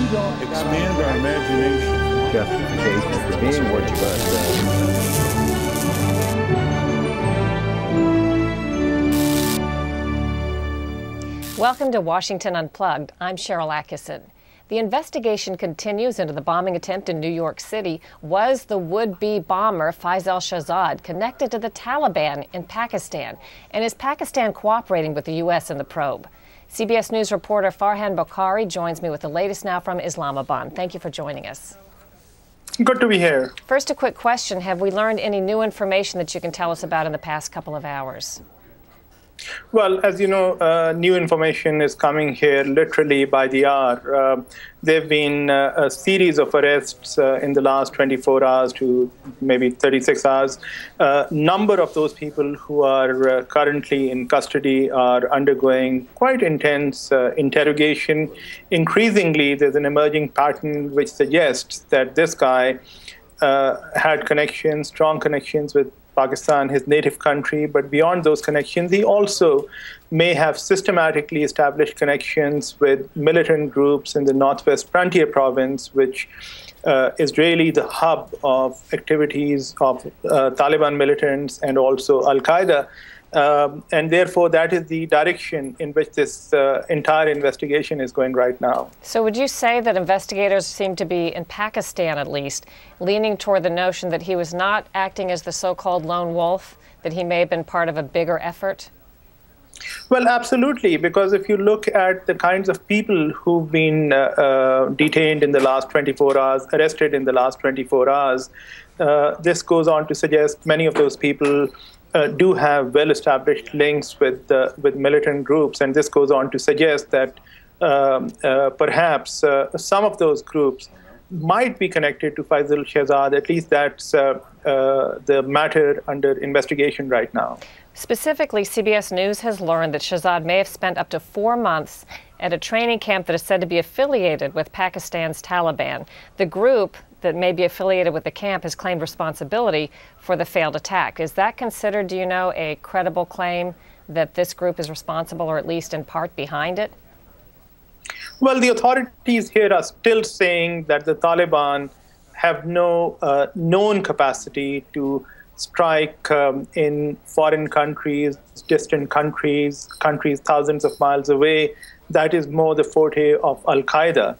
we don't expand our imagination, justification for being what you are. Welcome to Washington Unplugged. I'm Cheryl Atkinson. The investigation continues into the bombing attempt in New York City. Was the would-be bomber Faisal Shahzad connected to the Taliban in Pakistan? And is Pakistan cooperating with the U.S. in the probe? CBS News reporter Farhan Bokhari joins me with the latest now from Islamabad. Thank you for joining us. Good to be here. First, a quick question. Have we learned any new information that you can tell us about in the past couple of hours? Well, as you know, new information is coming here literally by the hour. There have been a series of arrests in the last 24 hours to maybe 36 hours. Number of those people who are currently in custody are undergoing quite intense interrogation. Increasingly, there's an emerging pattern which suggests that this guy had connections, strong connections with Pakistan, his native country, but beyond those connections, he also may have systematically established connections with militant groups in the Northwest Frontier Province, which is really the hub of activities of Taliban militants and also Al-Qaeda. And therefore, that is the direction in which this entire investigation is going right now. So would you say that investigators seem to be, in Pakistan at least, leaning toward the notion that he was not acting as the so-called lone wolf, that he may have been part of a bigger effort? Well, absolutely, because if you look at the kinds of people who've been detained in the last 24 hours, arrested in the last 24 hours, this goes on to suggest many of those people do have well-established links with militant groups, and this goes on to suggest that perhaps some of those groups might be connected to Faisal Shahzad. At least that's the matter under investigation right now. Specifically, CBS News has learned that Shahzad may have spent up to 4 months at a training camp that is said to be affiliated with Pakistan's Taliban. The group that may be affiliated with the camp has claimed responsibility for the failed attack. Is that considered, do you know, a credible claim that this group is responsible, or at least in part behind it? Well, the authorities here are still saying that the Taliban have no known capacity to strike in foreign countries, distant countries, countries thousands of miles away. That is more the forte of Al-Qaeda.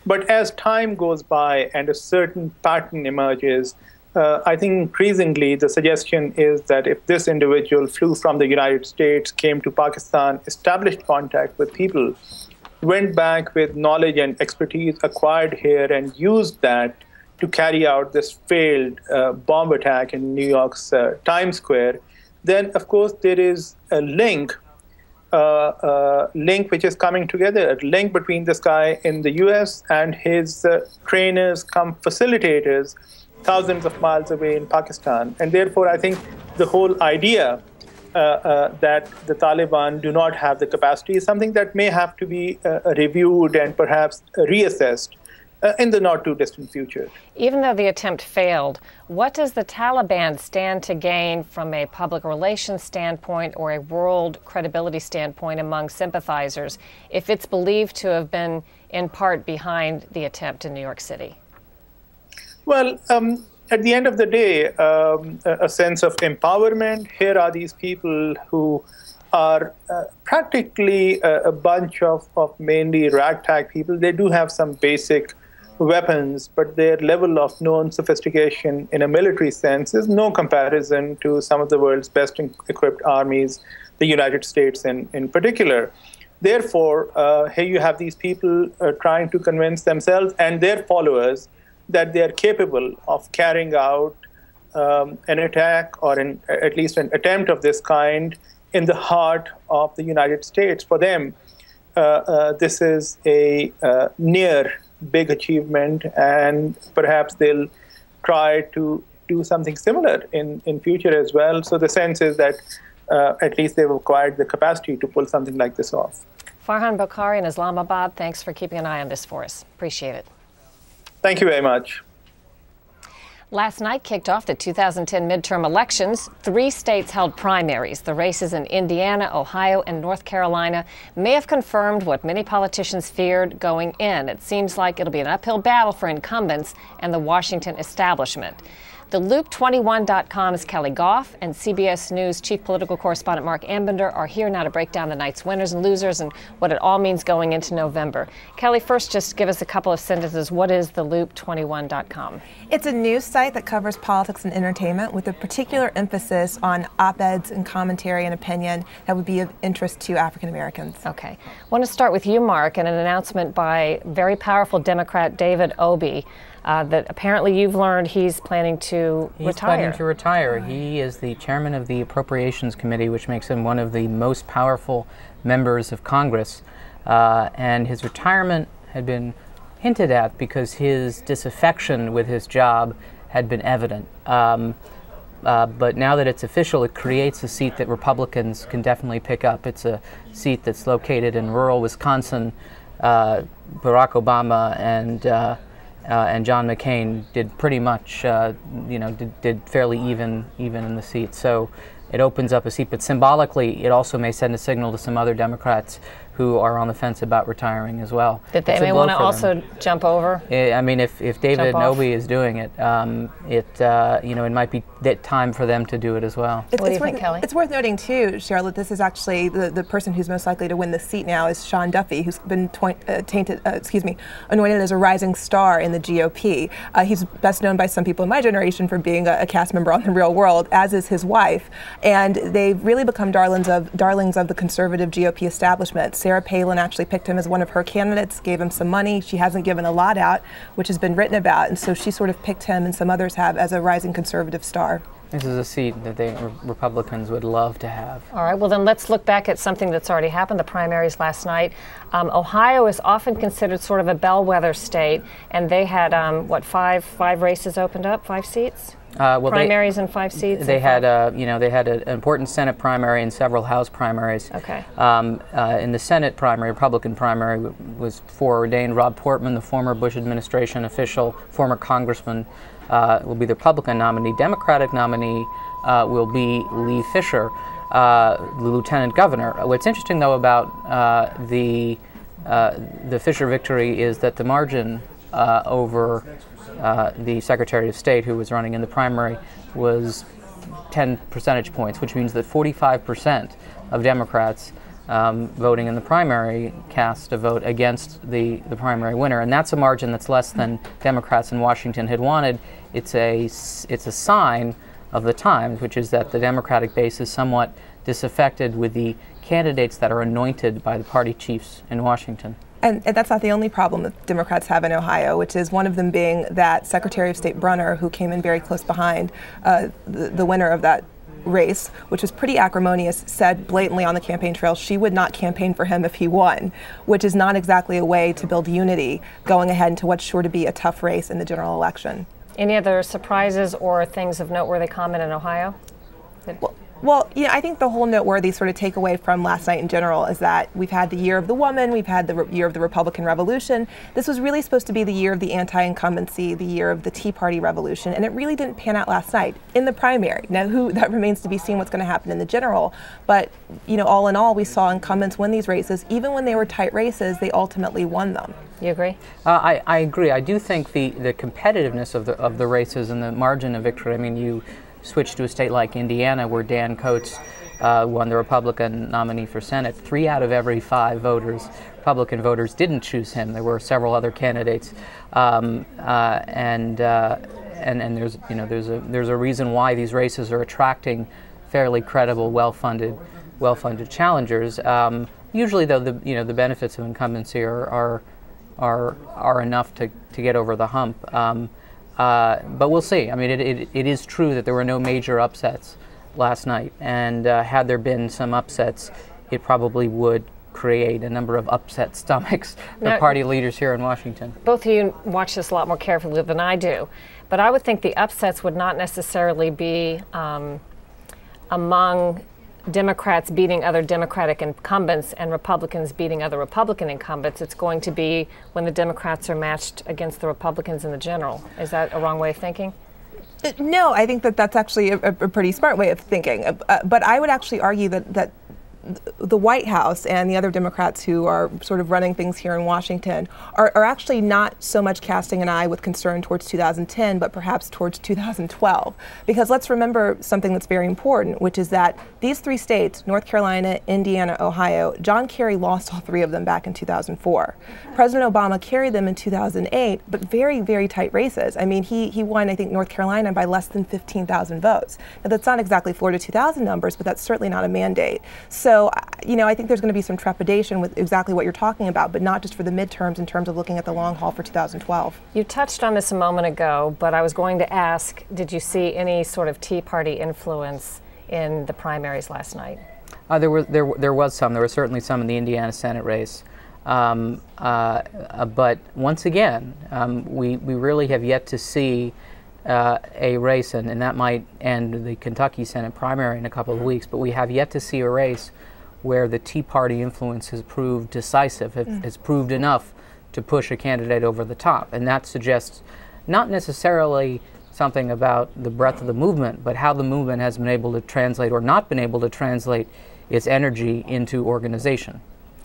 But as time goes by and a certain pattern emerges, I think increasingly the suggestion is that if this individual flew from the United States, came to Pakistan, established contact with people, went back with knowledge and expertise acquired here and used that to carry out this failed bomb attack in New York's Times Square, then of course there is a link which is coming together, a link between this guy in the U.S. and his trainers come facilitators thousands of miles away in Pakistan. And therefore, I think the whole idea that the Taliban do not have the capacity is something that may have to be reviewed and perhaps reassessed in the not-too-distant future. Even though the attempt failed, what does the Taliban stand to gain from a public relations standpoint or a world credibility standpoint among sympathizers if it's believed to have been in part behind the attempt in New York City? Well, at the end of the day, a sense of empowerment. Here are these people who are practically a bunch of mainly ragtag people. They do have some basic weapons, but their level of known sophistication in a military sense is no comparison to some of the world's best equipped armies, the United States in particular. Therefore, here you have these people trying to convince themselves and their followers that they are capable of carrying out an attack or at least an attempt of this kind in the heart of the United States. For them, this is a near big achievement, and perhaps they'll try to do something similar in future as well. So the sense is that at least they've acquired the capacity to pull something like this off. Farhan Bokhari in Islamabad, thanks for keeping an eye on this for us. Appreciate it. Thank you very much. Last night kicked off the 2010 midterm elections. 3 states held primaries. The races in Indiana, Ohio, and North Carolina may have confirmed what many politicians feared going in. It seems like it'll be an uphill battle for incumbents and the Washington establishment. The Loop21.com's Kelly Goff and CBS News chief political correspondent Marc Ambinder are here now to break down the night's winners and losers and what it all means going into November. Kelly, first just give us a couple of sentences. What is the Loop21.com? It's a news site that covers politics and entertainment with a particular emphasis on op-eds and commentary and opinion that would be of interest to African Americans. Okay. I want to start with you, Marc, and an announcement by very powerful Democrat David Obey. That apparently you've learned he's planning to retire. He's planning to retire. He is the chairman of the Appropriations Committee, which makes him one of the most powerful members of Congress. And his retirement had been hinted at because his disaffection with his job had been evident. But now that it's official, it creates a seat that Republicans can definitely pick up. It's a seat that's located in rural Wisconsin. Barack Obama and John McCain did pretty much, did fairly even in the seat. So it opens up a seat, but symbolically, it also may send a signal to some other Democrats who are on the fence about retiring as well. That they may want to also jump over? I mean, if David Obey is doing it, it might be that time for them to do it as well. What do you think, Kelly? It's worth noting too, Cheryl, that this is actually the person who's most likely to win the seat now is Sean Duffy, who's been anointed as a rising star in the GOP. He's best known by some people in my generation for being a cast member on The Real World, as is his wife, and they've really become darlings of the conservative GOP establishment. Sarah Palin actually picked him as one of her candidates, gave him some money. She hasn't given a lot out, which has been written about, and so she sort of picked him, and some others have, as a rising conservative star. This is a seat that Republicans would love to have. All right, well then let's look back at something that's already happened, the primaries last night. Ohio is often considered sort of a bellwether state, and they had, five races opened up, 5 seats? Primaries and 5 seats? They had an important Senate primary and several House primaries. Okay. In the Senate primary, Republican primary, was foreordained Rob Portman, the former Bush administration official, former congressman, will be the Republican nominee. Democratic nominee will be Lee Fisher, the lieutenant governor. What's interesting, though, about the Fisher victory is that the margin over the Secretary of State, who was running in the primary, was 10 percentage points, which means that 45% of Democrats voting in the primary cast a vote against the primary winner, and that's a margin that's less than Democrats in Washington had wanted. It's a sign of the times, which is that the Democratic base is somewhat disaffected with the candidates that are anointed by the party chiefs in Washington. And that's not the only problem that Democrats have in Ohio, which is one of them being that Secretary of State Brunner, who came in very close behind the winner of that race, which was pretty acrimonious, said blatantly on the campaign trail she would not campaign for him if he won, which is not exactly a way to build unity going ahead into what's sure to be a tough race in the general election. Any other surprises or things of noteworthy comment in Ohio? Well, I think the whole noteworthy sort of takeaway from last night in general is that we've had the year of the woman, we've had the year of the Republican Revolution. This was really supposed to be the year of the anti-incumbency, the year of the Tea Party Revolution, and it really didn't pan out last night in the primary. Now, that remains to be seen what's going to happen in the general, but all in all, we saw incumbents win these races. Even when they were tight races, they ultimately won them. You agree? I agree. I do think the competitiveness of the races and the margin of victory. I mean, you switch to a state like Indiana, where Dan Coates won the Republican nominee for Senate. 3 out of every 5 Republican voters, didn't choose him. There were several other candidates, and there's a reason why these races are attracting fairly credible, well-funded challengers. Usually, though, the benefits of incumbency are enough to get over the hump. But we'll see. I mean, it is true that there were no major upsets last night, and had there been some upsets, it probably would create a number of upset stomachs for party leaders here in Washington. Both of you watch this a lot more carefully than I do, but I would think the upsets would not necessarily be among Democrats beating other Democratic incumbents and Republicans beating other Republican incumbents. It's going to be when the Democrats are matched against the Republicans in the general. Is that a wrong way of thinking? No, I think that that's actually a pretty smart way of thinking. But I would actually argue that the White House and the other Democrats who are sort of running things here in Washington are actually not so much casting an eye with concern towards 2010, but perhaps towards 2012. Because let's remember something that's very important, which is that these three states, North Carolina, Indiana, Ohio, John Kerry lost all three of them back in 2004. President Obama carried them in 2008, but very, very tight races. I mean, he won, I think, North Carolina by less than 15,000 votes. Now, that's not exactly Florida 2000 numbers, but that's certainly not a mandate. So, I think there's going to be some trepidation with exactly what you're talking about, but not just for the midterms in terms of looking at the long haul for 2012. You touched on this a moment ago, but I was going to ask, did you see any sort of Tea Party influence in the primaries last night? There was some. There was certainly some in the Indiana Senate race. But once again, we really have yet to see a race, and that might end the Kentucky Senate primary in a couple of weeks, but we have yet to see a race where the Tea Party influence has proved decisive, has proved enough to push a candidate over the top. And that suggests not necessarily something about the breadth of the movement, but how the movement has been able to translate or not been able to translate its energy into organization.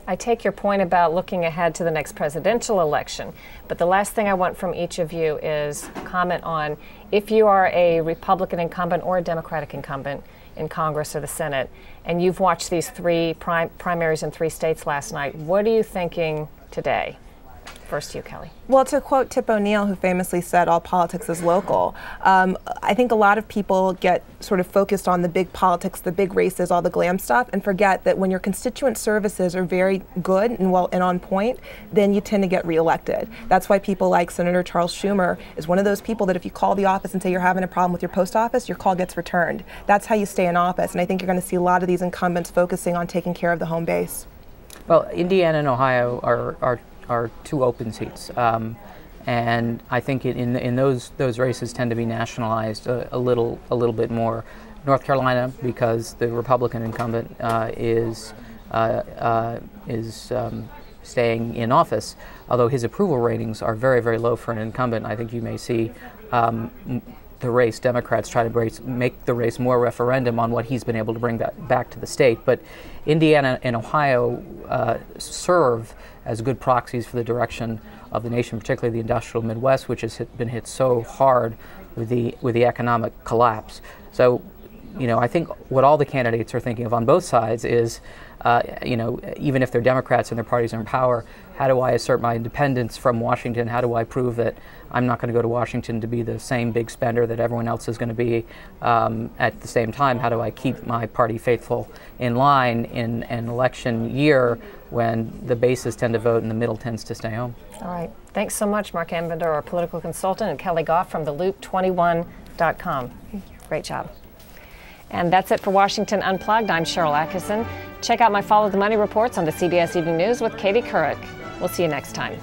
I take your point about looking ahead to the next presidential election, but the last thing I want from each of you is comment on if you are a Republican incumbent or a Democratic incumbent in Congress or the Senate, and you've watched these three primaries in three states last night, what are you thinking today? First to you, Kelly. Well, to quote Tip O'Neill, who famously said, all politics is local, I think a lot of people get sort of focused on the big politics, the big races, all the glam stuff, and forget that when your constituent services are very good and on point, then you tend to get reelected. That's why people like Senator Charles Schumer is one of those people that if you call the office and say you're having a problem with your post office, your call gets returned. That's how you stay in office, and I think you're going to see a lot of these incumbents focusing on taking care of the home base. Well, Indiana and Ohio are two open seats, and I think in those races tend to be nationalized a little bit more. North Carolina, because the Republican incumbent is staying in office, although his approval ratings are very, very low for an incumbent. I think you may see the race, Democrats try to make the race more referendum on what he's been able to bring back to the state. But Indiana and Ohio serve as good proxies for the direction of the nation, particularly the industrial Midwest, which has been hit so hard with the economic collapse. So, I think what all the candidates are thinking of on both sides is, even if they're Democrats and their parties are in power, how do I assert my independence from Washington? How do I prove that I'm not going to go to Washington to be the same big spender that everyone else is going to be? At the same time, how do I keep my party faithful in line in an election year when the bases tend to vote and the middle tends to stay home? All right. Thanks so much, Marc Ambinder, our political consultant, and Kelly Goff from theloop21.com. Great job. And that's it for Washington Unplugged. I'm Cheryl Atkinson. Check out my Follow the Money reports on the CBS Evening News with Katie Couric. We'll see you next time.